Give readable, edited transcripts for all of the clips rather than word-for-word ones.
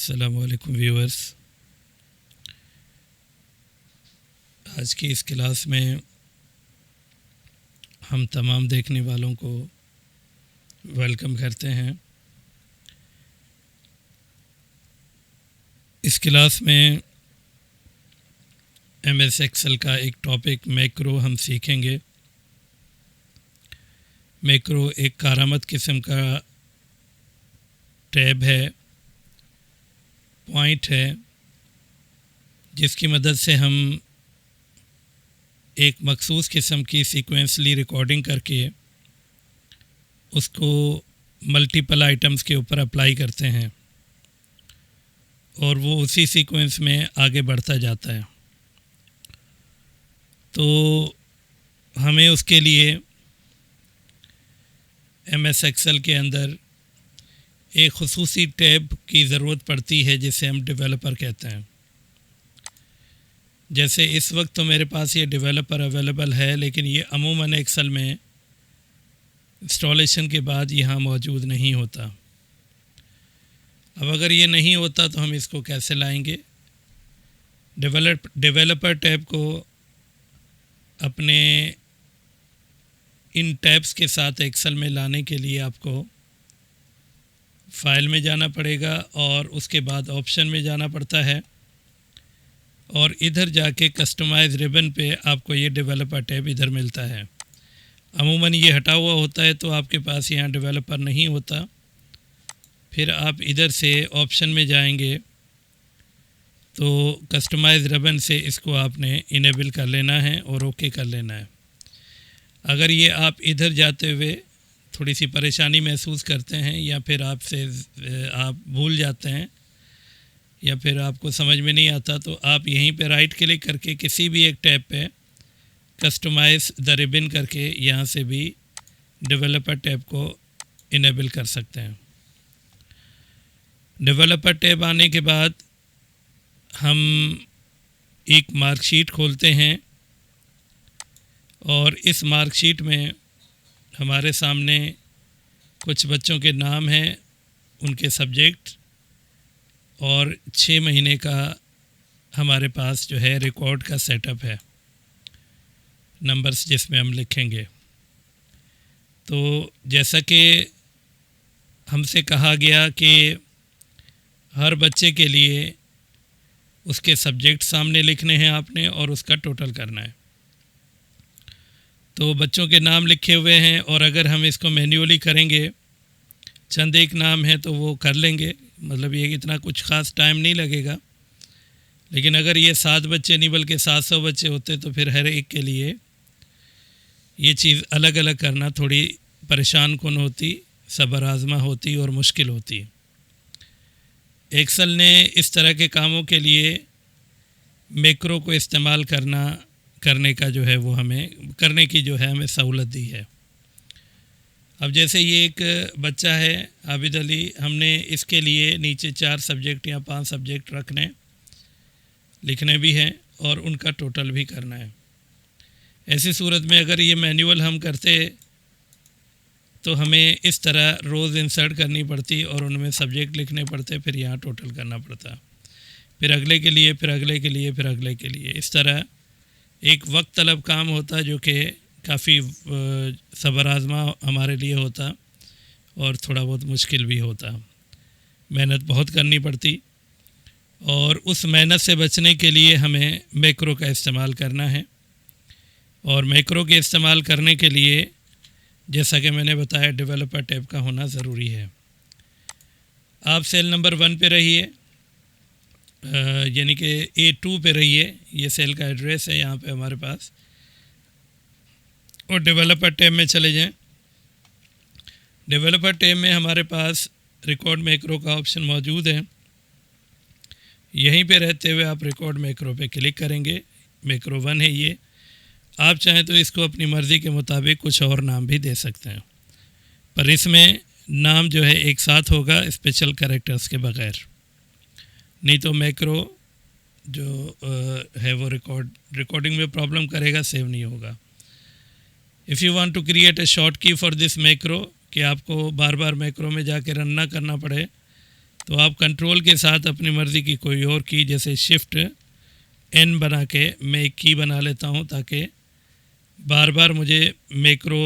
अस्सलामुअलैकुम व्यूअर्स। आज की इस क्लास में हम तमाम देखने वालों को वेलकम करते हैं। इस क्लास में एमएस एक्सेल का एक टॉपिक मैक्रो हम सीखेंगे। मैक्रो एक कारामत किस्म का टैब है, पॉइंट है, जिसकी मदद से हम एक मखसूस किस्म की सीक्वेंसली रिकॉर्डिंग करके उसको मल्टीपल आइटम्स के ऊपर अप्लाई करते हैं और वो उसी सीक्वेंस में आगे बढ़ता जाता है। तो हमें उसके लिए एमएस एक्सेल के अंदर एक खुसूसी टैब की ज़रूरत पड़ती है जिसे हम डेवलपर कहते हैं। जैसे इस वक्त तो मेरे पास ये डेवलपर अवेलेबल है, लेकिन ये अमूमन एक्सेल में इंस्टॉलेशन के बाद यहाँ मौजूद नहीं होता। अब अगर ये नहीं होता तो हम इसको कैसे लाएंगे? डेवलपर टैब को अपने इन टैब्स के साथ एक्सेल में लाने के लिए आपको फ़ाइल में जाना पड़ेगा और उसके बाद ऑप्शन में जाना पड़ता है और इधर जाके कस्टमाइज रिबन पे आपको ये डेवलपर टैब इधर मिलता है। अमूमन ये हटा हुआ होता है तो आपके पास यहाँ डेवलपर नहीं होता। फिर आप इधर से ऑप्शन में जाएंगे तो कस्टमाइज रिबन से इसको आपने इनेबल कर लेना है और ओके कर लेना है। अगर ये आप इधर जाते हुए थोड़ी सी परेशानी महसूस करते हैं या फिर आप भूल जाते हैं या फिर आपको समझ में नहीं आता, तो आप यहीं पे राइट क्लिक करके किसी भी एक टैब पे कस्टमाइज द रिबन करके यहाँ से भी डेवलपर टैब को इनेबल कर सकते हैं। डेवलपर टैब आने के बाद हम एक मार्कशीट खोलते हैं और इस मार्कशीट में हमारे सामने कुछ बच्चों के नाम हैं, उनके सब्जेक्ट और 6 महीने का हमारे पास जो है रिकॉर्ड का सेटअप है, नंबर्स जिसमें हम लिखेंगे। तो जैसा कि हमसे कहा गया कि हर बच्चे के लिए उसके सब्जेक्ट सामने लिखने हैं आपने और उसका टोटल करना है। तो बच्चों के नाम लिखे हुए हैं और अगर हम इसको मैन्युअली करेंगे, चंद एक नाम है तो वो कर लेंगे, मतलब ये इतना कुछ ख़ास टाइम नहीं लगेगा। लेकिन अगर ये 7 बच्चे नहीं बल्कि 700 बच्चे होते तो फिर हर एक के लिए ये चीज़ अलग अलग करना थोड़ी परेशान कुन होती, सब्र आज़मा होती और मुश्किल होती। एक्सेल ने इस तरह के कामों के लिए मैक्रो को इस्तेमाल करने का जो है वो हमें करने की जो है हमें सहूलत दी है। अब जैसे ये एक बच्चा है आबिद अली, हमने इसके लिए नीचे 4 सब्जेक्ट या 5 सब्जेक्ट लिखने भी हैं और उनका टोटल भी करना है। ऐसी सूरत में अगर ये मैनुअल हम करते तो हमें इस तरह रोज़ इंसर्ट करनी पड़ती और उनमें सब्जेक्ट लिखने पड़ते, फिर यहाँ टोटल करना पड़ता, फिर अगले के लिए, फिर अगले के लिए, फिर अगले के लिए। इस तरह एक वक्त तलब काम होता जो कि काफ़ी सब्र आज़मा हमारे लिए होता और थोड़ा बहुत मुश्किल भी होता। मेहनत बहुत करनी पड़ती और उस मेहनत से बचने के लिए हमें मैक्रो का इस्तेमाल करना है। और मैक्रो के इस्तेमाल करने के लिए जैसा कि मैंने बताया डेवलपर टैब का होना ज़रूरी है। आप सेल नंबर 1 पे रहिए, यानी कि A2 पे रहिए, ये सेल का एड्रेस है यहाँ पे हमारे पास, और डेवलपर टैब में चले जाएं। डेवलपर टैब में हमारे पास रिकॉर्ड मैक्रो का ऑप्शन मौजूद है। यहीं पे रहते हुए आप रिकॉर्ड मैक्रो पे क्लिक करेंगे। मैक्रो 1 है ये। आप चाहें तो इसको अपनी मर्ज़ी के मुताबिक कुछ और नाम भी दे सकते हैं, पर इसमें नाम जो है एक साथ होगा स्पेशल कैरेक्टर्स के बग़ैर, नहीं तो मैक्रो जो है वो रिकॉर्डिंग में प्रॉब्लम करेगा, सेव नहीं होगा। If you want to create a short key for this macro, कि आपको बार बार मैक्रो में जाके रन ना करना पड़े, तो आप कंट्रोल के साथ अपनी मर्ज़ी की कोई और की, जैसे शिफ्ट एन बना के मैं एक की बना लेता हूँ ताकि बार बार मुझे मैक्रो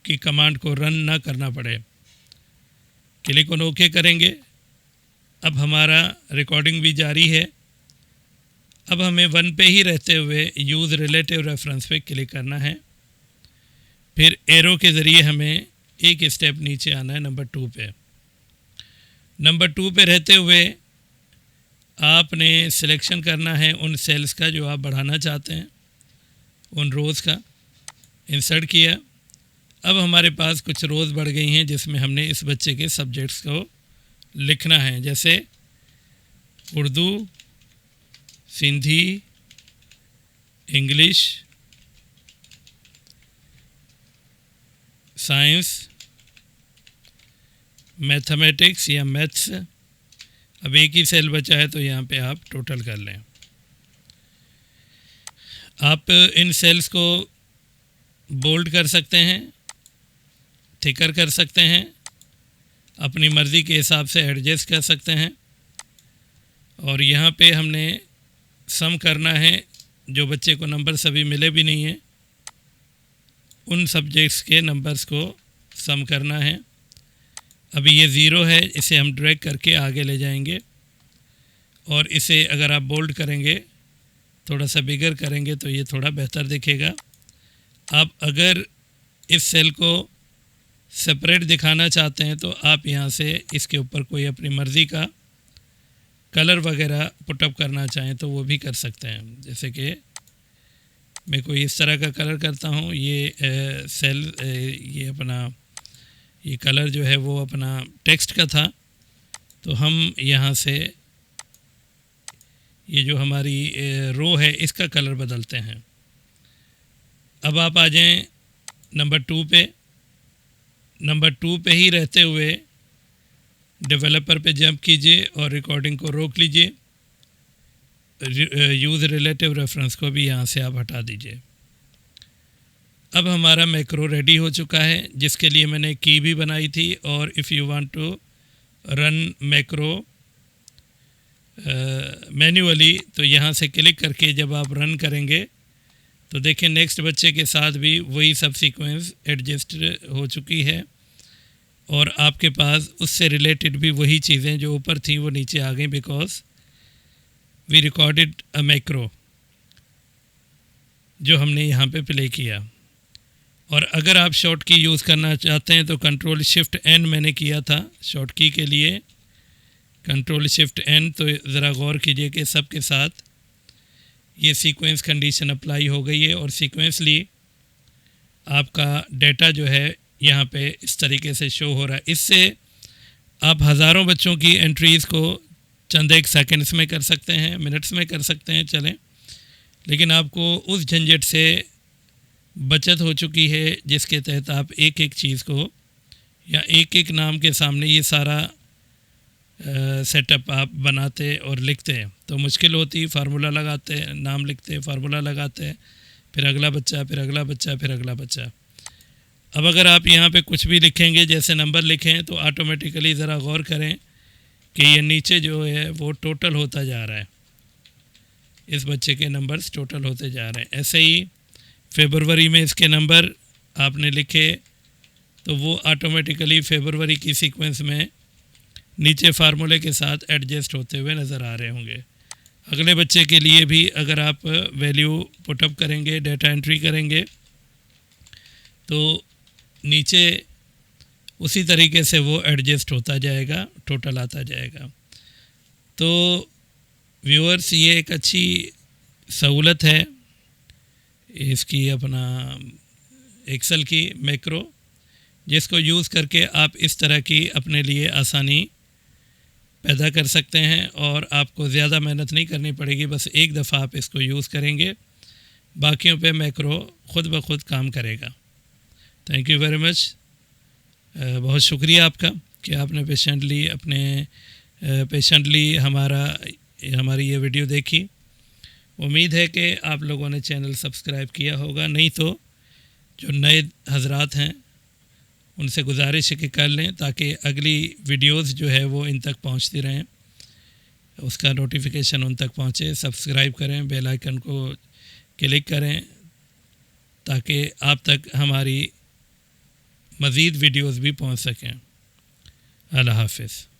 की कमांड को रन ना करना पड़े। क्लिक ऑन ओके करेंगे। अब हमारा रिकॉर्डिंग भी जारी है। अब हमें वन पे ही रहते हुए यूज़ रिलेटिव रेफरेंस पे क्लिक करना है। फिर एरो के ज़रिए हमें एक स्टेप नीचे आना है नंबर 2 पे। नंबर 2 पे रहते हुए आपने सिलेक्शन करना है उन सेल्स का जो आप बढ़ाना चाहते हैं, उन रोज़ का। इंसर्ट किया। अब हमारे पास कुछ रोज़ बढ़ गई हैं जिसमें हमने इस बच्चे के सब्जेक्ट्स को लिखना है, जैसे Urdu, Sindhi, English, science, mathematics या मैथ्स। अब एक ही सेल बचा है तो यहाँ पे आप टोटल कर लें। आप इन सेल्स को बोल्ड कर सकते हैं, थिकर कर सकते हैं, अपनी मर्ज़ी के हिसाब से एडजस्ट कर सकते हैं। और यहाँ पे हमने सम करना है, जो बच्चे को नंबर सभी मिले भी नहीं हैं उन सब्जेक्ट्स के नंबर्स को सम करना है। अभी ये 0 है, इसे हम ड्रैग करके आगे ले जाएंगे और इसे अगर आप बोल्ड करेंगे, थोड़ा सा बिगर करेंगे तो ये थोड़ा बेहतर दिखेगा। आप अगर इस सेल को सेपरेट दिखाना चाहते हैं तो आप यहाँ से इसके ऊपर कोई अपनी मर्ज़ी का कलर वगैरह पुटअप करना चाहें तो वो भी कर सकते हैं। जैसे कि मैं कोई इस तरह का कलर करता हूँ। ये सेल ये अपना ये कलर जो है वो अपना टेक्स्ट का था, तो हम यहाँ से ये जो हमारी रो है इसका कलर बदलते हैं। अब आप आ जाएं नंबर 2 पे। नंबर 2 पे ही रहते हुए डेवलपर पे जंप कीजिए और रिकॉर्डिंग को रोक लीजिए। यूज़ रिलेटिव रेफरेंस को भी यहाँ से आप हटा दीजिए। अब हमारा मैक्रो रेडी हो चुका है, जिसके लिए मैंने की भी बनाई थी। और if you want to run macro manually तो यहाँ से क्लिक करके जब आप रन करेंगे तो देखें नेक्स्ट बच्चे के साथ भी वही सब सीक्वेंस एडजस्ट हो चुकी है और आपके पास उससे रिलेटेड भी वही चीज़ें जो ऊपर थी वो नीचे आ गई, because we recorded a macro जो हमने यहाँ पे प्ले किया। और अगर आप शॉर्ट की यूज़ करना चाहते हैं तो कंट्रोल शिफ्ट एन मैंने किया था शॉर्ट की के लिए, कंट्रोल शिफ्ट एन। तो ज़रा गौर कीजिए कि सब के साथ ये सीक्वेंस कंडीशन अप्लाई हो गई है और सीक्वेंसली आपका डेटा जो है यहाँ पे इस तरीके से शो हो रहा है। इससे आप हज़ारों बच्चों की एंट्रीज़ को चंद एक सेकंड्स में कर सकते हैं, मिनट्स में कर सकते हैं, चलें। लेकिन आपको उस झंझट से बचत हो चुकी है जिसके तहत आप एक एक चीज़ को या एक एक नाम के सामने ये सारा सेटअप आप बनाते और लिखते हैं तो मुश्किल होती। फार्मूला लगाते, नाम लिखते, फार्मूला लगाते, फिर अगला बच्चा, फिर अगला बच्चा, फिर अगला बच्चा। अब अगर आप यहाँ पे कुछ भी लिखेंगे, जैसे नंबर लिखें, तो ऑटोमेटिकली ज़रा गौर करें कि ये नीचे जो है वो टोटल होता जा रहा है, इस बच्चे के नंबर्स टोटल होते जा रहे हैं। ऐसे ही फरवरी में इसके नंबर आपने लिखे तो वो ऑटोमेटिकली फरवरी की सीक्वेंस में नीचे फार्मूले के साथ एडजस्ट होते हुए नज़र आ रहे होंगे। अगले बच्चे के लिए भी अगर आप वैल्यू पुटअप करेंगे, डेटा एंट्री करेंगे, तो नीचे उसी तरीके से वो एडजस्ट होता जाएगा, टोटल आता जाएगा। तो व्यूअर्स, ये एक अच्छी सहूलत है इसकी, अपना एक्सेल की मैक्रो, जिसको यूज़ करके आप इस तरह की अपने लिए आसानी पैदा कर सकते हैं और आपको ज़्यादा मेहनत नहीं करनी पड़ेगी। बस एक दफ़ा आप इसको यूज़ करेंगे, बाकियों पे मैक्रो ख़ुद ब खुद काम करेगा। Thank you very much. बहुत शुक्रिया आपका कि आपने पेशेंटली हमारी ये वीडियो देखी। उम्मीद है कि आप लोगों ने चैनल सब्सक्राइब किया होगा, नहीं तो जो नए हजरात हैं उनसे गुजारिश है कि कर लें ताकि अगली वीडियोस जो है वो इन तक पहुंचती रहें, उसका नोटिफिकेशन उन तक पहुंचे। सब्सक्राइब करें, बेल आइकन को क्लिक करें ताकि आप तक हमारी मज़ीद वीडियोस भी पहुंच सकें। अल्लाह हाफ़िज़।